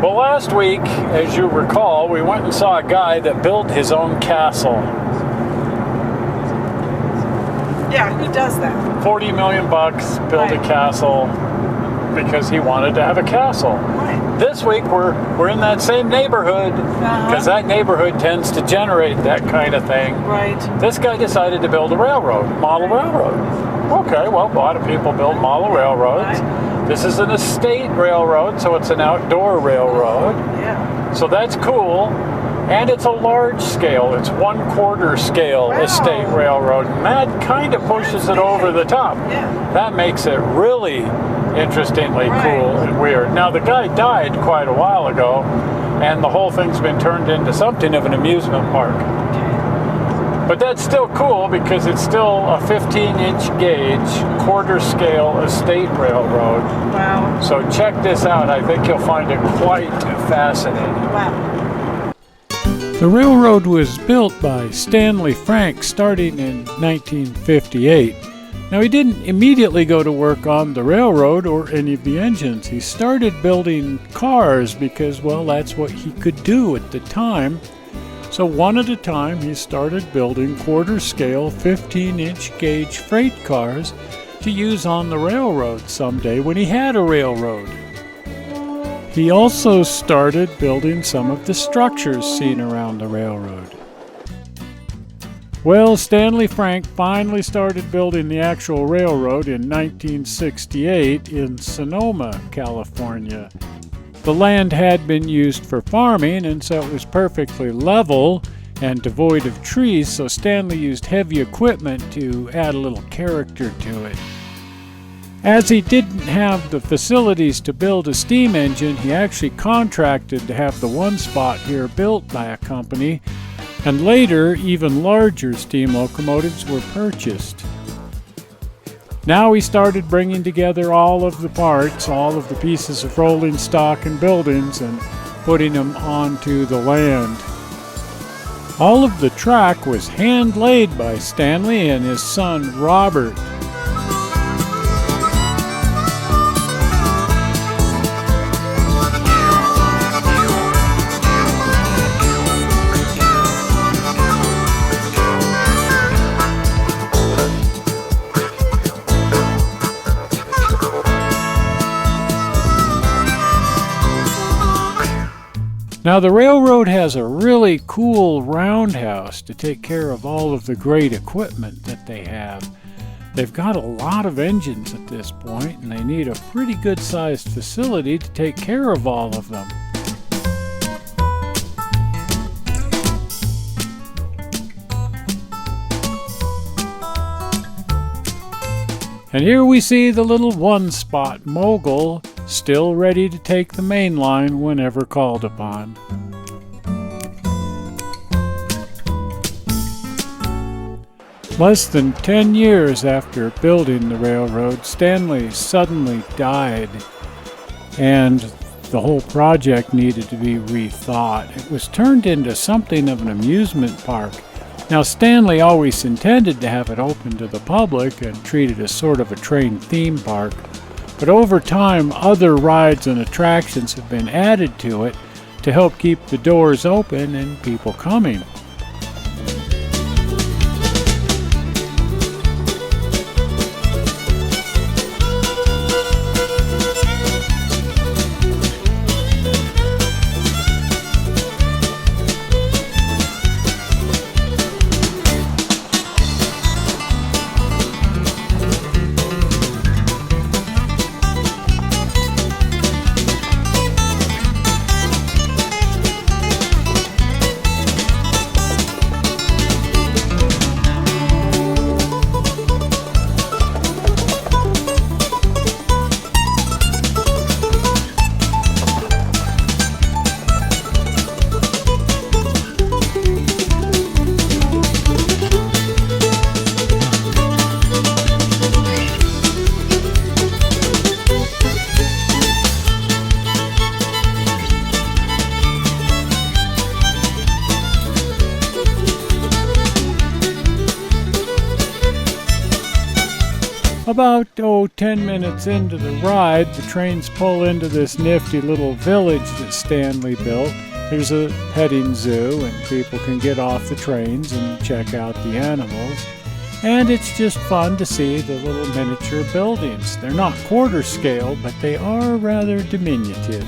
Well, last week, as you recall, we went and saw a guy that built his own castle. Yeah, who does that? $40 million bucks, built a castle because he wanted to have a castle. Right. This week we're in that same neighborhood because that neighborhood tends to generate that kind of thing. Right. This guy decided to build a railroad, model railroad. Okay, well, a lot of people build model railroads. Right. This is an estate railroad, so it's an outdoor railroad. Yeah. So that's cool. And it's a large scale. It's 1/4 scale estate railroad. And that kind of pushes it over the top. Yeah. That makes it really interestingly cool and weird. Now, the guy died quite a while ago, and the whole thing's been turned into something of an amusement park. But that's still cool because it's still a 15-inch gauge, 1/4 scale estate railroad. Wow. So check this out. I think you'll find it quite fascinating. Wow. The railroad was built by Stanley Frank starting in 1958. Now, he didn't immediately go to work on the railroad or any of the engines. He started building cars because, well, that's what he could do at the time. So one at a time, he started building 1/4 scale, 15-inch gauge freight cars to use on the railroad someday when he had a railroad. He also started building some of the structures seen around the railroad. Well, Stanley Frank finally started building the actual railroad in 1968 in Sonoma, California. The land had been used for farming, and so it was perfectly level and devoid of trees, so Stanley used heavy equipment to add a little character to it. As he didn't have the facilities to build a steam engine, he actually contracted to have the one spot here built by a company, and later even larger steam locomotives were purchased. Now he started bringing together all of the parts, all of the pieces of rolling stock and buildings, and putting them onto the land. All of the track was hand-laid by Stanley and his son Robert. Now, the railroad has a really cool roundhouse to take care of all of the great equipment that they have. They've got a lot of engines at this point, and they need a pretty good-sized facility to take care of all of them. And here we see the little one-spot mogul, still ready to take the main line whenever called upon. Less than 10 years after building the railroad, Stanley suddenly died, and the whole project needed to be rethought. It was turned into something of an amusement park. Now, Stanley always intended to have it open to the public and treat it as sort of a train theme park. But over time, other rides and attractions have been added to it to help keep the doors open and people coming. About 10 minutes into the ride, the trains pull into this nifty little village that Stanley built. There's a petting zoo, and people can get off the trains and check out the animals. And it's just fun to see the little miniature buildings. They're not quarter scale, but they are rather diminutive.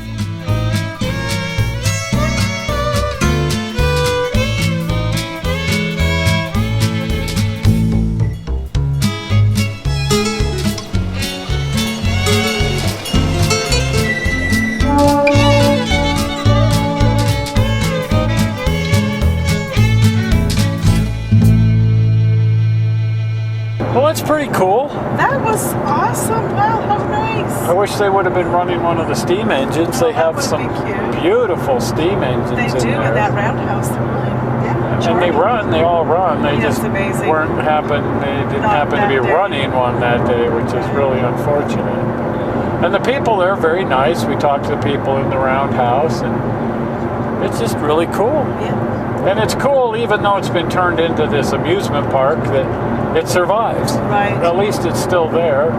Well, that's pretty cool. That was awesome. Wow, how nice. I wish they would have been running one of the steam engines. They have some beautiful steam engines in there. They do in that roundhouse. And they all run. They just amazing. They didn't happen to be running one that day, which is really unfortunate. And the people there are very nice. We talked to the people in the roundhouse, and it's just really cool. Yeah. And it's cool, even though it's been turned into this amusement park, that it survives. Right. At least it's still there,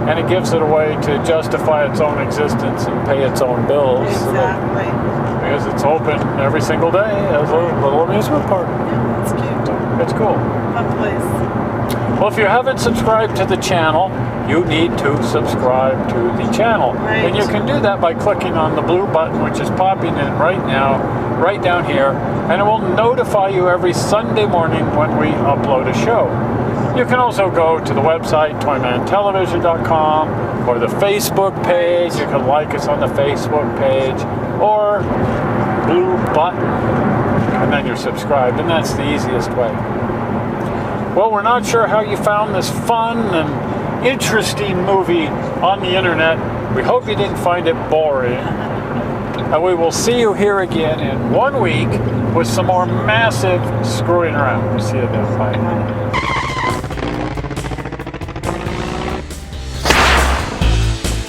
and it gives it a way to justify its own existence and pay its own bills. Exactly. Because it's open every single day as a little amusement park. Yeah, it's cute. It's cool. Fun place. Well, if you haven't subscribed to the channel, you need to subscribe to the channel. Right. And you can do that by clicking on the blue button, which is popping in right now, right down here, and it will notify you every Sunday morning when we upload a show. You can also go to the website, toymantelevision.com, or the Facebook page. You can like us on the Facebook page, or blue button, and then you're subscribed, and that's the easiest way. Well, we're not sure how you found this fun and interesting movie on the internet. We hope you didn't find it boring. And we will see you here again in 1 week with some more massive screwing around. See you then. Bye.